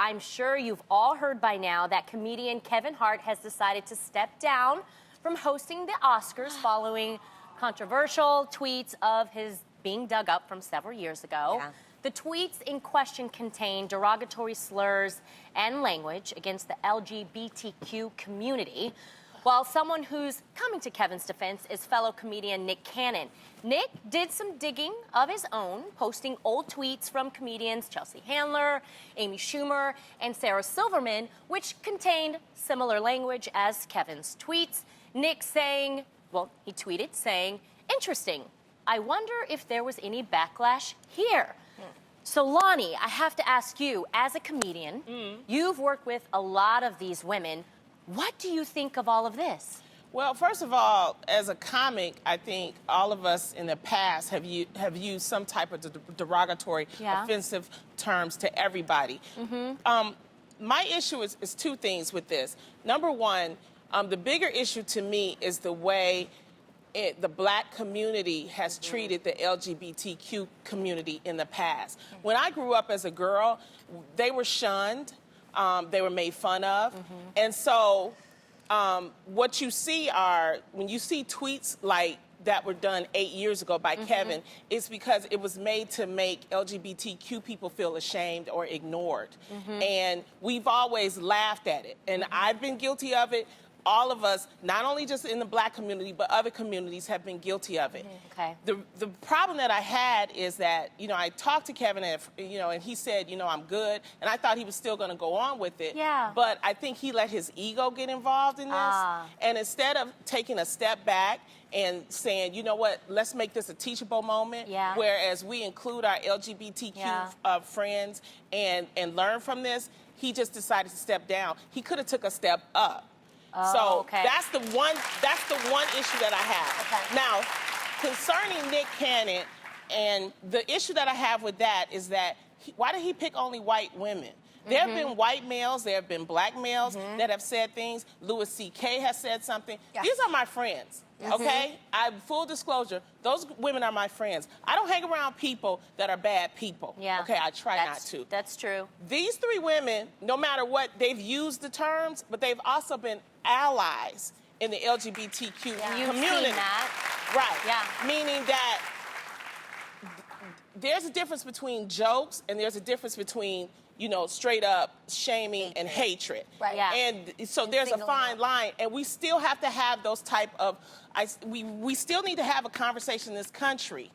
I'm sure you've all heard by now that comedian Kevin Hart has decided to step down from hosting the Oscars following controversial tweets of his being dug up from several years ago. Yeah. The tweets in question contain derogatory slurs and language against the LGBTQ community. While someone who's coming to Kevin's defense is fellow comedian Nick Cannon. Nick did some digging of his own, posting old tweets from comedians Chelsea Handler, Amy Schumer, and Sarah Silverman, which contained similar language as Kevin's tweets. Nick saying, well, he tweeted saying, "Interesting. I wonder if there was any backlash here." So, Lonnie, I have to ask you, as a comedian, you've worked with a lot of these women. What do you think of all of this? Well, first of all, as a comic, I think all of us in the past have used some type of derogatory, offensive terms to everybody. My issue is two things with this. Number one, the bigger issue to me is the way the black community has treated the LGBTQ community in the past. When I grew up as a girl, they were shunned, they were made fun of, and so what you see are, when you see tweets like that were done 8 years ago by Kevin, it's because it was made to make LGBTQ people feel ashamed or ignored. And we've always laughed at it, and I've been guilty of it. All of us, not only just in the black community, but other communities have been guilty of it. The problem that I had is that, I talked to Kevin and, and he said, I'm good. And I thought he was still going to go on with it. But I think he let his ego get involved in this. And instead of taking a step back and saying, you know what, let's make this a teachable moment, whereas we include our LGBTQ friends and learn from this, he just decided to step down. He could have took a step up. That's the one issue that I have. Now, concerning Nick Cannon, and the issue that I have with that is that why did he pick only white women? There have been white males, there have been black males that have said things. Louis C.K. has said something. These are my friends, okay? Full disclosure, those women are my friends. I don't hang around people that are bad people, okay? I try not to. That's true. These three women, no matter what, they've used the terms, but they've also been allies in the LGBTQ community. You've seen that. Right. Meaning that there's a difference between jokes and there's a difference between, straight up shaming and hatred. And so there's a fine line, and we still have to have those type of, we still need to have a conversation in this country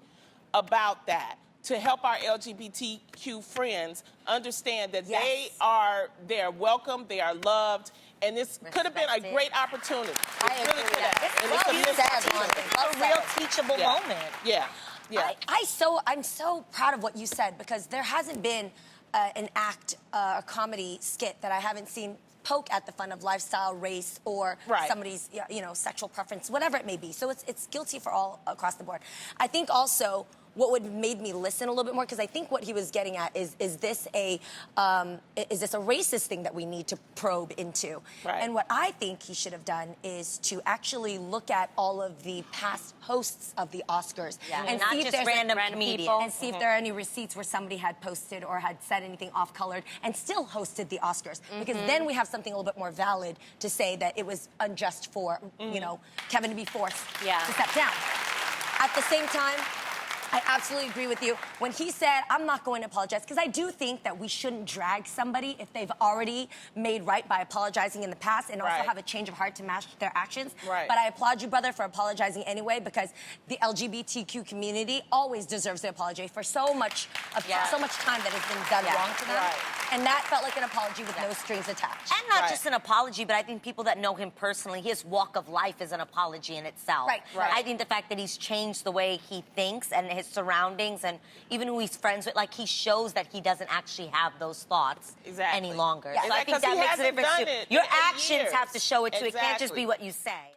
about that, to help our LGBTQ friends understand that they're welcome, they are loved, and this could have been a great opportunity. I agree with that. It's a real teachable moment. I'm so proud of what you said, because there hasn't been an act, a comedy skit that I haven't seen poke at the fun of lifestyle, race, or somebody's sexual preference, whatever it may be. So it's guilty for all across the board. I think also what would made me listen a little bit more, because I think what he was getting at is this a racist thing that we need to probe into? And what I think he should have done is to actually look at all of the past hosts of the Oscars and not see just if there's random people, and see if there are any receipts where somebody had posted or had said anything off-colored and still hosted the Oscars, because then we have something a little bit more valid to say that it was unjust for Kevin to be forced to step down. At the same time, I absolutely agree with you. When he said, I'm not going to apologize, because I do think that we shouldn't drag somebody if they've already made right by apologizing in the past and also have a change of heart to match their actions. But I applaud you, brother, for apologizing anyway, because the LGBTQ community always deserves the apology for so much time that has been done wrong to them. And that felt like an apology with no strings attached. And not just an apology, but I think people that know him personally, his walk of life is an apology in itself. I think the fact that he's changed the way he thinks and his surroundings and even who he's friends with, like, he shows that he doesn't actually have those thoughts any longer. So I think that makes a difference too. Your actions have to show it too. It can't just be what you say.